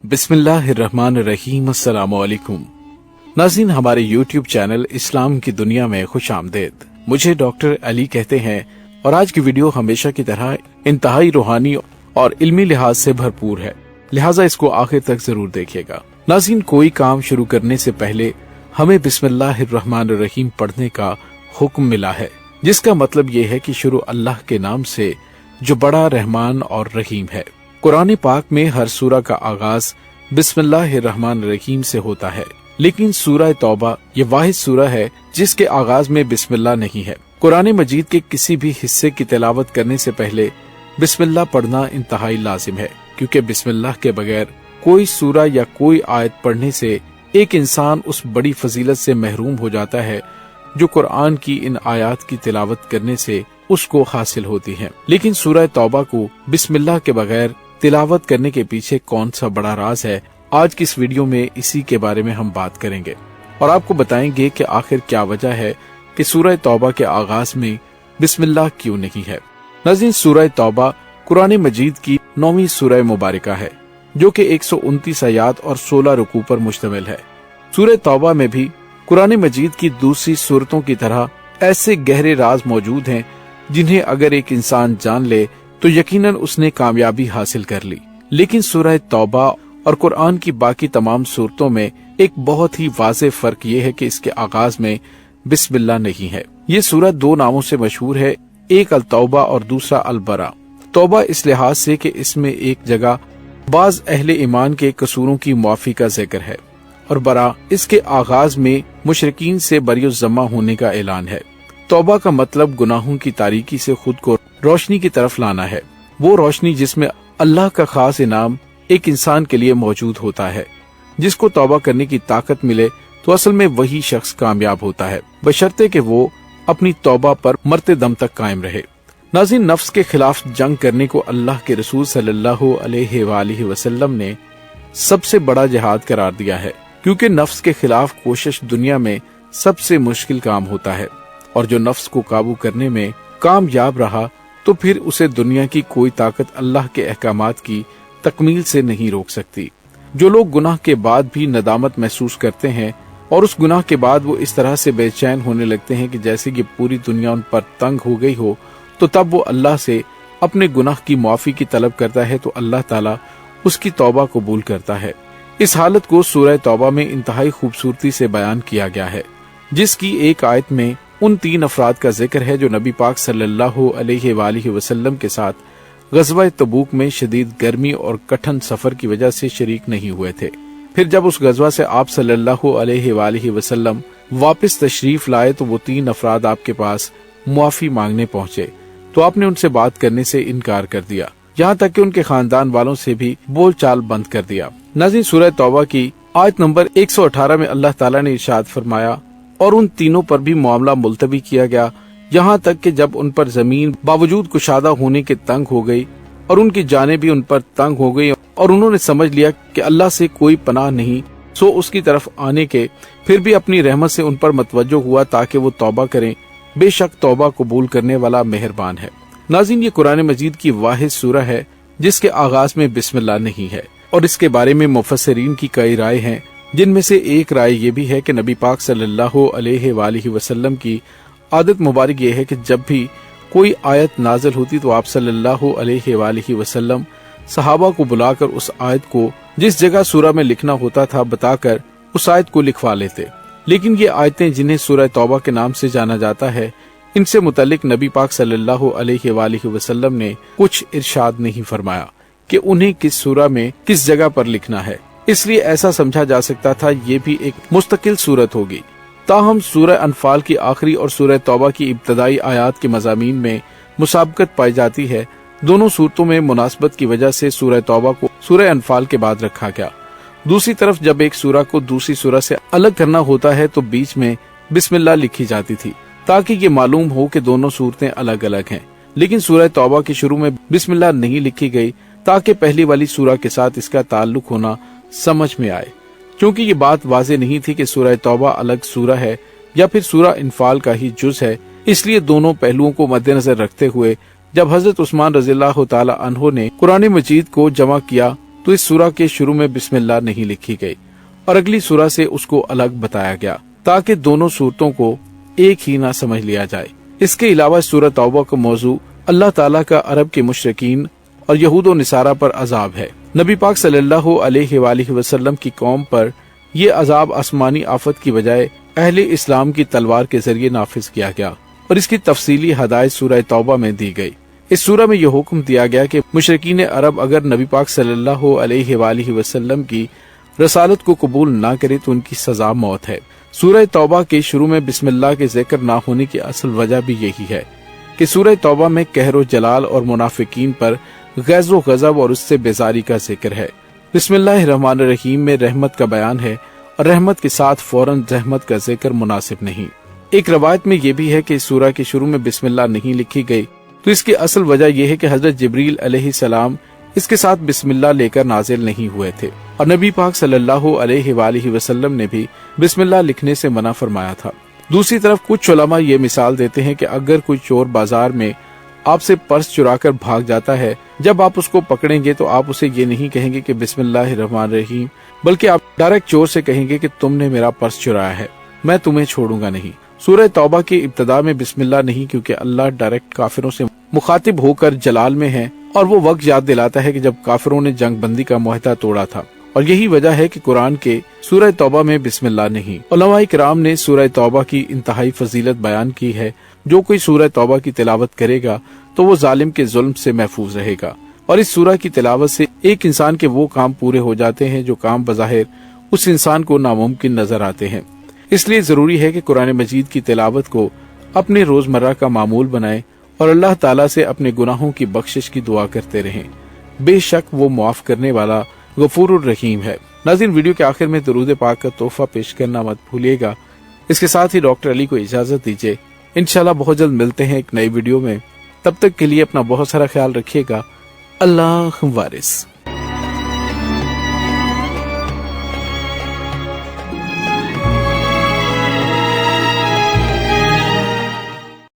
बिस्मिल्लाह अर्रहमान अर्रहीम। अस्सलाम वालेकुम नाज़रीन, हमारे यूट्यूब चैनल इस्लाम की दुनिया में खुश आमदेद। मुझे डॉक्टर अली कहते हैं और आज की वीडियो हमेशा की तरह इंतहाई रूहानी और इल्मी लिहाज से भरपूर है, लिहाजा इसको आखिर तक जरूर देखिएगा। नाज़रीन, कोई काम शुरू करने से पहले हमें बिस्मिल्लाह अर्रहमान अर्रहीम पढ़ने का हुक्म मिला है, जिसका मतलब ये है कि शुरू अल्लाह के नाम से जो बड़ा रहमान और रहीम है। कुरान पाक में हर सूरा का आगाज बिस्मिल्लाह अर्रहमान अर्रहीम से होता है, लेकिन सूरह तौबा ये वाहिद सूरा है जिसके आगाज में बिस्मिल्लाह नहीं है। कुरान मजीद के किसी भी हिस्से की तिलावत करने से पहले बिस्मिल्लाह पढ़ना इंतहाई लाजिम है, क्योंकि बिस्मिल्लाह के बगैर कोई सूरा या कोई आयत पढ़ने से एक इंसान उस बड़ी फजीलत से महरूम हो जाता है जो कुरान की इन आयात की तिलावत करने से उसको हासिल होती है। लेकिन सूरह तौबा को बिस्मिल्लाह के बगैर तिलावत करने के पीछे कौन सा बड़ा राज है, आज की इस वीडियो में इसी के बारे में हम बात करेंगे और आपको बताएंगे कि आखिर क्या वजह है कि सूरह तौबा के आगाज में बिस्मिल्लाह क्यों नहीं है। नाज़रीन, सूरह तौबा कुरान मजीद की 9वीं सूरह मुबारका है, जो कि 129 आयात और 16 रुकू पर मुश्तमिल है। सूरह तौबा में भी कुरान मजीद की दूसरी सूरतों की तरह ऐसे गहरे राज मौजूद हैं जिन्हें अगर एक इंसान जान ले तो यकीनन उसने कामयाबी हासिल कर ली। लेकिन सूरह तौबा और कुरान की बाकी तमाम सूरतों में एक बहुत ही वाज़ेह फर्क ये है कि इसके आगाज में बिस्मिल्लाह नहीं है। ये सूरत दो नामों से मशहूर है, एक अल तौबा और दूसरा अल बरा। तौबा इस लिहाज से कि इसमें एक जगह बाज अहले ईमान के कसूरों की मुआफी का जिक्र है और बरा इसके आगाज में मुशरिकीन से बरियुज़्ज़मा होने का ऐलान है। तौबा का मतलब गुनाहों की तारीकी से खुद को रोशनी की तरफ लाना है, वो रोशनी जिसमें अल्लाह का खास इनाम एक इंसान के लिए मौजूद होता है। जिसको तौबा करने की ताकत मिले तो असल में वही शख्स कामयाब होता है, बशर्ते कि वो अपनी तौबा पर मरते दम तक कायम रहे। नाज़रीन, नफ्स के खिलाफ जंग करने को अल्लाह के रसूल सल्लल्लाहु अलैहि वसल्लम ने सबसे बड़ा जिहाद करार दिया है, क्योंकि नफ्स के खिलाफ कोशिश दुनिया में सबसे मुश्किल काम होता है और जो नफ्स को काबू करने में कामयाब रहा तो फिर उसे दुनिया की कोई ताकत अल्लाह के अहकामात की तकमील से नहीं रोक सकती। जो लोग गुनाह के बाद भी नदामत महसूस करते हैं और उस गुनाह के बाद वो इस तरह से बेचैन होने लगते हैं कि जैसे कि पूरी दुनिया उन पर तंग हो गई हो, तो तब वो अल्लाह से अपने गुनाह की मुआफी की तलब करता है तो अल्लाह ताला उसकी तौबा कबूल करता है। इस हालत को सूरह तौबा में इंतहाई खूबसूरती से बयान किया गया है, जिसकी एक आयत में उन 3 अफराद का जिक्र है जो नबी पाक सल्लल्लाहु अलैहि वसल्लम के साथ गज़वा तबूक में शदीद गर्मी और कठिन सफर की वजह से शरीक नहीं हुए थे। फिर जब उस गज़वा से आप सल्लल्लाहु अलैहि वसल्लम वापस तशरीफ लाए तो वो 3 अफराद आपके पास मुआफी मांगने पहुँचे, तो आपने उनसे बात करने से इनकार कर दिया, यहाँ तक कि उनके खानदान वालों से भी बोलचाल बंद कर दिया। नाज़रीन, सूरह तौबा की आयत नंबर 118 में अल्लाह ताला ने इरशाद फरमाया, और उन तीनों पर भी मामला मुलतवी किया गया, यहाँ तक कि जब उन पर जमीन बावजूद कुशादा होने के तंग हो गई और उनकी जानें भी उन पर तंग हो गई और उन्होंने समझ लिया कि अल्लाह से कोई पनाह नहीं, सो उसकी तरफ आने के फिर भी अपनी रहमत से उन पर मतवज्जो हुआ ताकि वो तौबा करें। बेशक तौबा कबूल करने वाला मेहरबान है। नाज़रीन, ये कुरान मजीद की वाहिद सूरह है जिसके आगाज में बिस्मिल्लाह नहीं है और इसके बारे में मुफस्सिरीन की कई राय हैं, जिनमें से एक राय ये भी है कि नबी पाक सल्लल्लाहु अलैहि वसल्लम की आदत मुबारक ये है कि जब भी कोई आयत नाज़िल होती तो आप सल्लल्लाहु अलैहि वसल्लम सहाबा को बुलाकर उस आयत को जिस जगह सूरह में लिखना होता था बताकर उस आयत को लिखवा लेते। लेकिन ये आयतें जिन्हें सूरह तौबा के नाम से जाना जाता है, इनसे मुतल्लिक नबी पाक सल्लल्लाहु अलैहि वसल्लम ने कुछ इरशाद नहीं फरमाया कि उन्हें किस सूरह में किस जगह पर लिखना है, इसलिए ऐसा समझा जा सकता था ये भी एक मुस्तकिल सूरत होगी। ताहम सूरह अनफाल की आखिरी और सूरह तौबा की इब्तदाई आयात के मज़ामीन में मुसाबकत पाई जाती है। दोनों सूरतों में मुनासबत की वजह से सूरह तौबा को सूरह अनफाल के बाद रखा गया। दूसरी तरफ जब एक सूरह को दूसरी सूरह से अलग करना होता है तो बीच में बिस्मिल्लाह लिखी जाती थी, ताकि ये मालूम हो कि दोनों सूरतें अलग अलग हैं। लेकिन सूरह तौबा के शुरू में बिस्मिल्लाह नहीं लिखी गई ताकि पहली वाली सूरह के साथ इसका ताल्लुक होना समझ में आए। क्योंकि ये बात वाज़ेह नहीं थी कि सूरह तौबा अलग सूरह है या फिर सूरह इनफाल का ही जुज है, इसलिए दोनों पहलुओं को मद्देनजर रखते हुए जब हजरत उस्मान रज़ियल्लाहु ताला अन्हो ने कुरान मजीद को जमा किया تو इस सूरा के शुरू में बिस्मिल्लाह नहीं लिखी गई और अगली सूरा से उसको अलग बताया गया ताकि दोनों सूरतों को एक ही ना समझ लिया जाए। इसके अलावा सूरह तौबा का मौजू अल्लाह ताला का अरब के मुशरिकीन और यहूद व निसारा पर अजाब है। नबी पाक सल्लल्लाहु अलैहि वसल्लम की कौम पर यह अजाब आसमानी आफत की बजाय अहले इस्लाम की तलवार के जरिए नाफिज किया गया और इसकी तफसीली हदायत सूरह तौबा में दी गई। इस सूरा में यह हुक्म दिया गया कि मुशरिकीन अरब अगर नबी पाक सल्लल्लाहु अलैहि वसल्लम की रसालत को कबूल ना करे तो उनकी सजा मौत है। सूरह तौबा के शुरू में बिस्मिल्लाह के जिक्र ना होने की असल वजह भी यही है कि सूरह तौबा में कहरो जलाल और मुनाफिकीन पर गैज़ो गज़ब और उससे बेजारी का जिक्र है। बिस्मिल्लाहिर्रहमानिर्रहीम में रहमत का बयान है और रहमत के साथ फौरन रहमत का जिक्र मुनासिब नहीं। एक रवायत में यह भी है कि इस सूरा के शुरू में बिस्मिल्लाह नहीं लिखी गई तो इसकी असल वजह यह है कि हजरत जिब्रील अलैहिस्सलाम इसके साथ बिस्मिल्लाह लेकर नाजिल नहीं हुए थे और नबी पाक सल्लल्लाहु अलैहि वसल्लम ने भी बिस्मिल्लाह लिखने से मना फरमाया था। दूसरी तरफ कुछ उलमा ये मिसाल देते हैं कि अगर कोई चोर बाजार में आपसे पर्स चुराकर भाग जाता है, जब आप उसको पकड़ेंगे तो आप उसे ये नहीं कहेंगे कि बिस्मिल्लाहिर्रहमानिर्रहीम, बल्कि आप डायरेक्ट चोर से कहेंगे कि तुमने मेरा पर्स चुराया है, मैं तुम्हें छोड़ूंगा नहीं। सूरह तौबा की इब्तिदा में बिस्मिल्लाह नहीं क्योंकि अल्लाह डायरेक्ट काफिरों से मुखातिब होकर जलाल में है और वो वक्त याद दिलाता है कि जब काफिरों ने जंग बंदी का मुआहदा तोड़ा था और यही वजह है कि कुरान के सूरह तौबा में बिस्मिल्लाह नहीं। उलमाए किराम ने सूरह तौबा की इंतहाई फजीलत बयान की है। जो कोई सूरह तौबा की तिलावत करेगा तो वो जालिम के जुल्म से महफूज रहेगा और इस सूरह की तिलावत से एक इंसान के वो काम पूरे हो जाते हैं जो काम बज़ाहिर उस इंसान को नामुमकिन नजर आते हैं। इसलिए जरूरी है कि कुरान मजीद की तिलावत को अपने रोजमर्रा का मामूल बनाएं और अल्लाह ताला से अपने गुनाहों की बख्शिश की दुआ करते रहें। बेशक वो मुआफ करने वाला गफूरुर रहीम है। नाज़रीन, वीडियो के आखिर में दरूद पाक का तोहफा पेश करना मत भूलिएगा। इसके साथ ही डॉक्टर अली को इजाजत दीजिए। इंशाल्लाह बहुत जल्द मिलते हैं एक नई वीडियो में। तब तक के लिए अपना बहुत सारा ख्याल रखिएगा। अल्लाह वारिस।